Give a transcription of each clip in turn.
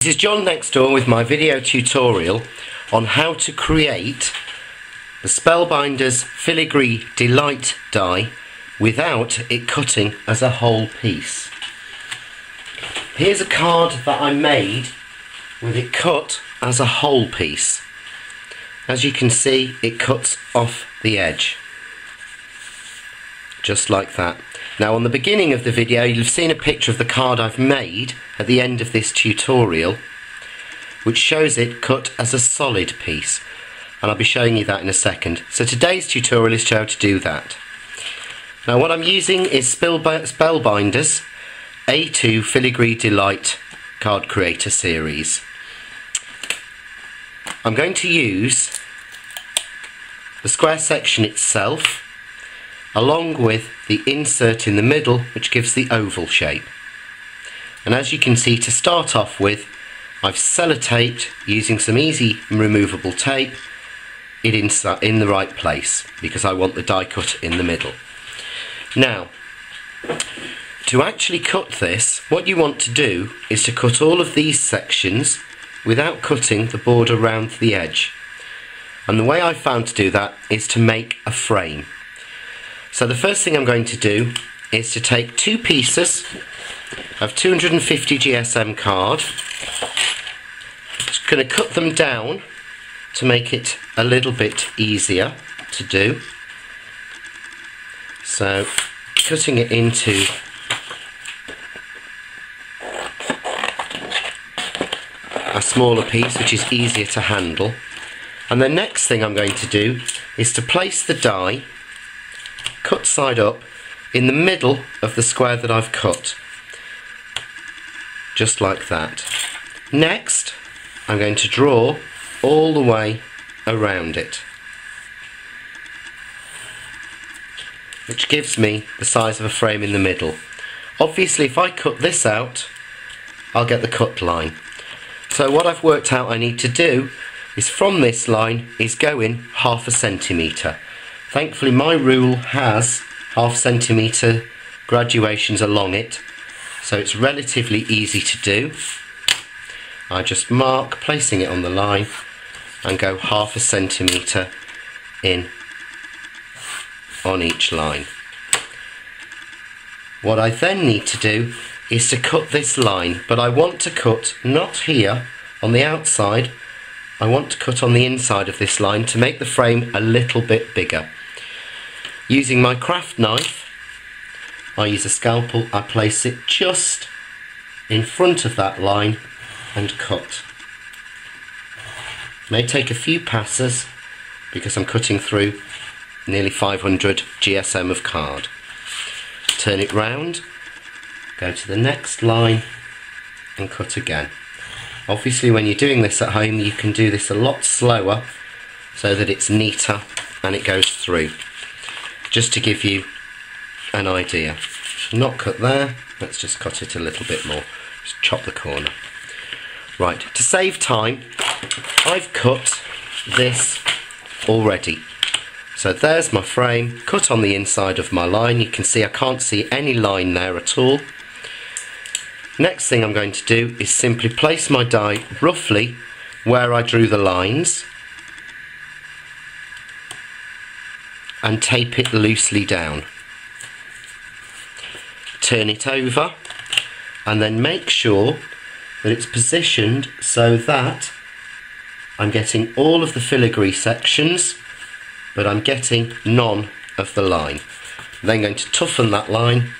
This is John next door with my video tutorial on how to create the Spellbinders Filigree Delight die without it cutting as a whole piece. Here's a card that I made with it cut as a whole piece. As you can see, it cuts off the edge. Just like that. Now on the beginning of the video you'll have seen a picture of the card I've made at the end of this tutorial, which shows it cut as a solid piece, and I'll be showing you that in a second. So today's tutorial is how to do that. Now what I'm using is Spellbinders A2 Filigree Delight card creator series. I'm going to use the square section itself along with the insert in the middle, which gives the oval shape. And as you can see, to start off with, I've sellotaped using some easy removable tape it in the right place because I want the die cut in the middle. Now, to actually cut this, what you want to do is to cut all of these sections without cutting the border around the edge. And the way I found to do that is to make a frame. So the first thing I'm going to do is to take two pieces of 250 GSM card. Just going to cut them down to make it a little bit easier to do. So cutting it into a smaller piece which is easier to handle. And the next thing I'm going to do is to place the die cut side up in the middle of the square that I've cut, just like that. Next I'm going to draw all the way around it, which gives me the size of a frame in the middle. Obviously if I cut this out I'll get the cut line. So what I've worked out I need to do is from this line is go in 1/2 centimetre. Thankfully my rule has 1/2 centimetre graduations along it, so it's relatively easy to do. I just mark, placing it on the line, and go 1/2 centimetre in on each line. What I then need to do is to cut this line, but I want to cut not here on the outside, I want to cut on the inside of this line to make the frame a little bit bigger. Using my craft knife, I use a scalpel, I place it just in front of that line and cut. It may take a few passes because I'm cutting through nearly 500 GSM of card. Turn it round, go to the next line and cut again. Obviously when you're doing this at home you can do this a lot slower so that it's neater and it goes through. Just to give you an idea. Not cut there, let's just cut it a little bit more. Just chop the corner. Right, to save time, I've cut this already. So there's my frame, cut on the inside of my line. You can see I can't see any line there at all. Next thing I'm going to do is simply place my die roughly where I drew the lines and tape it loosely down. Turn it over and then make sure that it's positioned so that I'm getting all of the filigree sections but I'm getting none of the line. I'm then going to toughen that line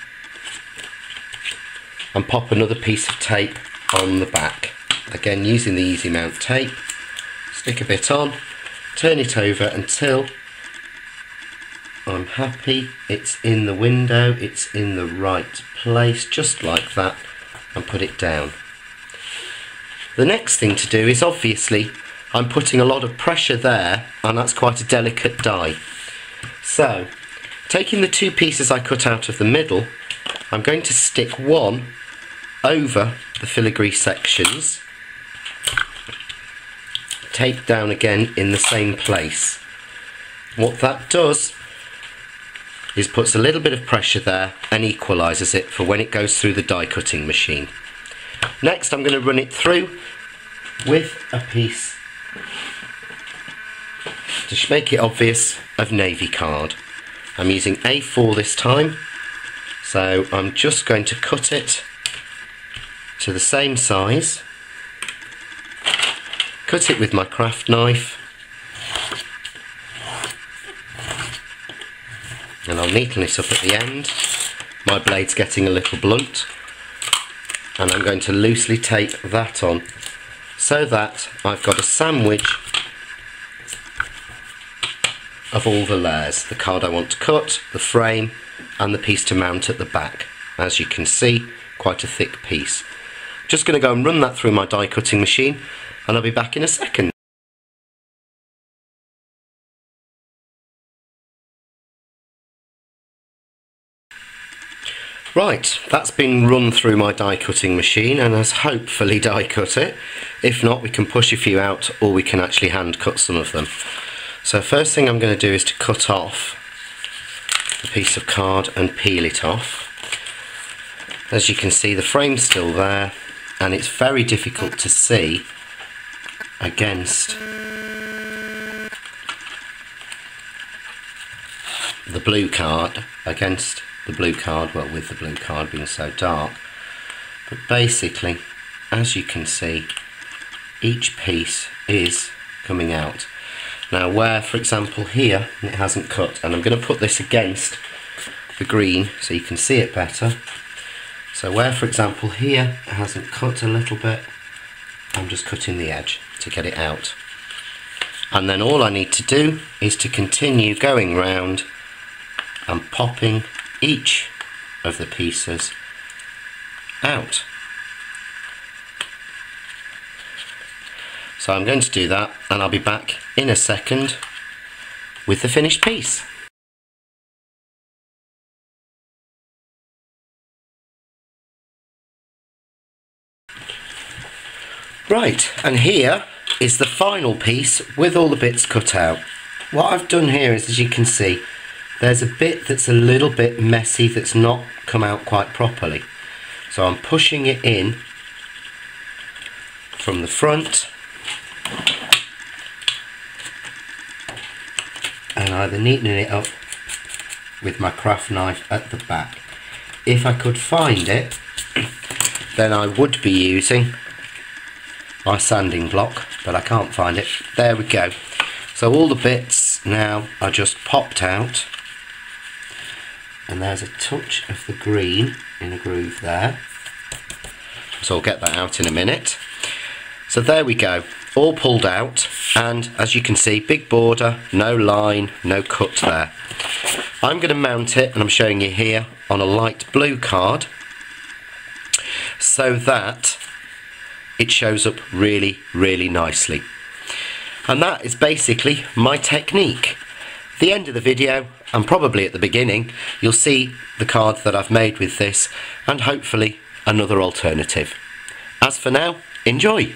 and pop another piece of tape on the back. Again using the easy mount tape, stick a bit on, turn it over until I'm happy it's in the window, it's in the right place, just like that, and put it down. The next thing to do is obviously I'm putting a lot of pressure there and that's quite a delicate die. So taking the two pieces I cut out of the middle, I'm going to stick one over the filigree sections, tape down again in the same place. What that does is puts a little bit of pressure there and equalises it for when it goes through the die cutting machine. Next I'm going to run it through with a piece, to make it obvious, of navy card. I'm using A4 this time, so I'm just going to cut it to the same size, cut it with my craft knife, and I'll neaten this up at the end. My blade's getting a little blunt, and I'm going to loosely tape that on so that I've got a sandwich of all the layers. The card I want to cut, the frame, and the piece to mount at the back. As you can see, quite a thick piece. Just going to go and run that through my die cutting machine, and I'll be back in a second. Right, that's been run through my die cutting machine and has hopefully die cut it. If not, we can push a few out, or we can actually hand cut some of them. So first thing I'm going to do is to cut off the piece of card and peel it off. As you can see, the frame's still there, and it's very difficult to see against the blue card, well, with the blue card being so dark. But basically, as you can see, each piece is coming out. Now where, for example, here it hasn't cut, and I'm going to put this against the green so you can see it better. So where, for example, here it hasn't cut a little bit, I'm just cutting the edge to get it out. And then all I need to do is to continue going round and popping each of the pieces out. So I'm going to do that, and I'll be back in a second with the finished piece. Right, and here is the final piece with all the bits cut out. What I've done here is, as you can see, there's a bit that's a little bit messy, that's not come out quite properly. So I'm pushing it in from the front and either neatening it up with my craft knife at the back. If I could find it, then I would be using my sanding block, but I can't find it. There we go. So all the bits now are just popped out, and there's a touch of the green in a groove there, so I'll get that out in a minute. So there we go, all pulled out, and as you can see, big border, no line, no cut there. I'm going to mount it, and I'm showing you here, on a light blue card so that it shows up really, really nicely. And that is basically my technique. At the end of the video, and probably at the beginning, you'll see the card that I've made with this, and hopefully another alternative. As for now, enjoy!